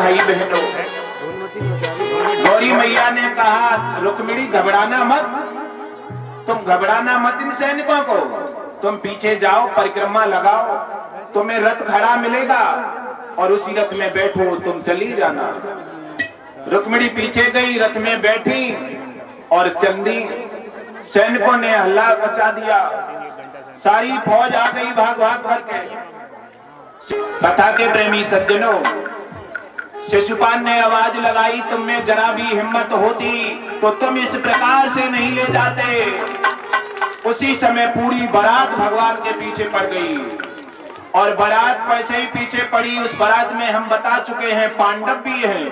भाई बहनों, गौरी मैया ने कहा रुक्मिणी घबराना मत, तुम घबराना मत इन सैनिकों को, तुम पीछे जाओ, परिक्रमा लगाओ, तुम्हें रथ खड़ा मिलेगा और उसी रथ में बैठो, तुम चली जाना। रुक्मिणी पीछे गई, रथ में बैठी और चंदी। सैनिकों ने हल्ला मचा दिया, सारी फौज आ गई भाग भाग करके। कथा के प्रेमी सज्जनों, शिशुपाल ने आवाज लगाई, तुम में जरा भी हिम्मत होती तो तुम इस प्रकार से नहीं ले जाते। उसी समय पूरी बारात भगवान के पीछे पड़ गई और बारात पैसे ही पीछे पड़ी। उस बारात में हम बता चुके हैं पांडव भी हैं।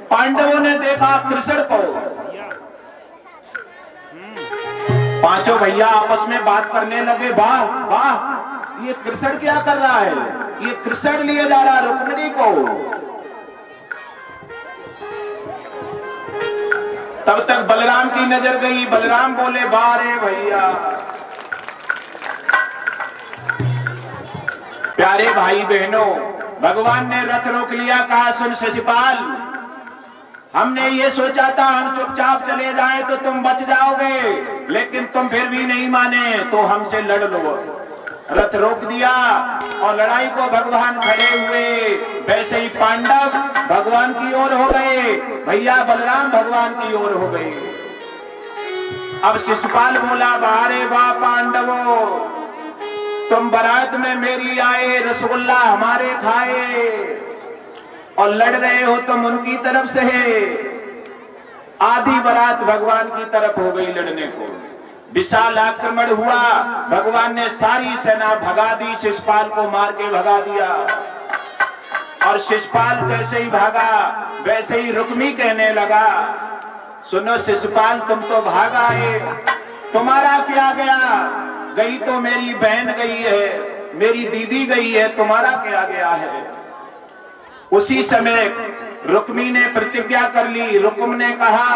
पांडवों ने देखा कृष्ण को, पांचों भैया आपस में बात करने लगे, वाह वाह ये कृष्ण क्या कर रहा है, ये कृष्ण लिए जा रहा रुक्मिणी को। तब तक बलराम की नजर गई, बलराम बोले, बारे भैया। प्यारे भाई बहनों, भगवान ने रथ रोक लिया, कहा सुन शिशुपाल, हमने ये सोचा था हम चुपचाप चले जाएं तो तुम बच जाओगे, लेकिन तुम फिर भी नहीं माने तो हमसे लड़ लो। रथ रोक दिया और लड़ाई को भगवान खड़े हुए, वैसे ही पांडव भगवान की ओर हो गए, भैया बलराम भगवान की ओर हो गए। अब शिशुपाल बोला, बारे वाह पांडवों, तुम बारात में मेरी आए, रसगुल्ला हमारे खाए और लड़ रहे हो तुम उनकी तरफ से। आधी बारात भगवान की तरफ हो गई लड़ने को। विशाल आक्रमण हुआ, भगवान ने सारी सेना भगा दी, शिशुपाल को मार के भगा दिया। और शिशुपाल जैसे ही भागा वैसे ही रुक्मी कहने लगा, सुनो शिशुपाल, तुम तो भाग आए, तुम्हारा क्या गया, गई तो मेरी बहन गई है, मेरी दीदी गई है, तुम्हारा क्या गया है। उसी समय रुक्मी ने प्रतिज्ञा कर ली। रुक्म ने कहा,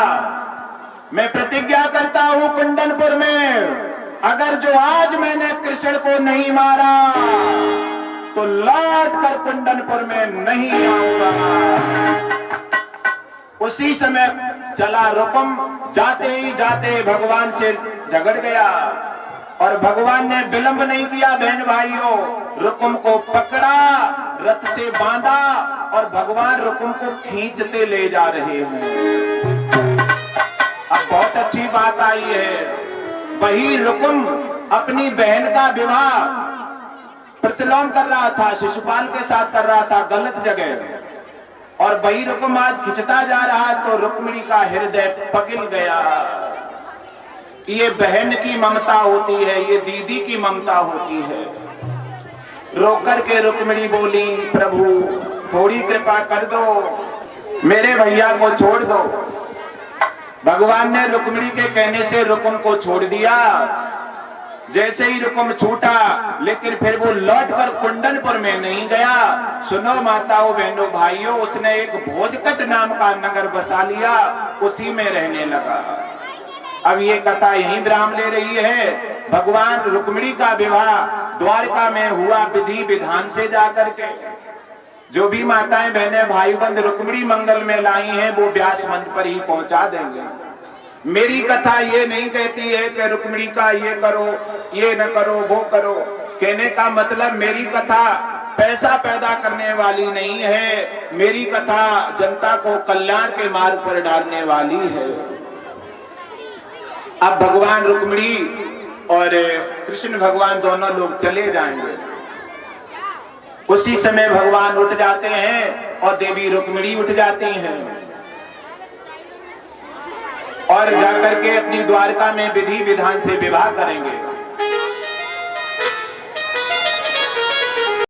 मैं प्रतिज्ञा करता हूं कुंडनपुर में अगर जो आज मैंने कृष्ण को नहीं मारा तो लौट कर कुंडनपुर में नहीं आऊंगा। उसी समय चला रुक्म, जाते ही जाते भगवान से झगड़ गया और भगवान ने विलंब नहीं किया। बहन भाइयों, रुक्म को पकड़ा, रथ से बांधा और भगवान रुक्म को खींचते ले जा रहे हैं। अब बहुत अच्छी बात आई है, वही रुक्म अपनी बहन का विवाह प्रतिलोम कर रहा था, शिशुपाल के साथ कर रहा था गलत जगह, और वही रुक्म आज खिंचता जा रहा तो रुक्मिणी का हृदय पगिल गया। ये बहन की ममता होती है, ये दीदी की ममता होती है। रो करके रुक्मिणी बोली, प्रभु थोड़ी कृपा कर दो, मेरे भैया को छोड़ दो। भगवान ने रुक्मिणी के कहने से रुक्म को छोड़ दिया। जैसे ही रुक्म छूटा, लेकिन फिर वो लौटकर कुंडनपुर में नहीं गया। सुनो माताओं बहनों भाइयों, उसने एक भोजकट नाम का नगर बसा लिया, उसी में रहने लगा। अब ये कथा यहीं विराम ले रही है। भगवान रुक्मिणी का विवाह द्वारका में हुआ विधि विधान से जाकर के। जो भी माताएं बहनें भाई बंद रुक्मिणी मंगल में लाई हैं वो व्यास मंच पर ही पहुंचा देंगे। मेरी कथा ये नहीं कहती है कि रुक्मिणी का ये करो, ये न करो, वो करो। कहने का मतलब मेरी कथा पैसा पैदा करने वाली नहीं है, मेरी कथा जनता को कल्याण के मार्ग पर डालने वाली है। अब भगवान रुक्मिणी और कृष्ण भगवान दोनों लोग चले जाएंगे। उसी समय भगवान उठ जाते हैं और देवी रुक्मिणी उठ जाती हैं और जाकर के अपनी द्वारका में विधि विधान से विवाह करेंगे।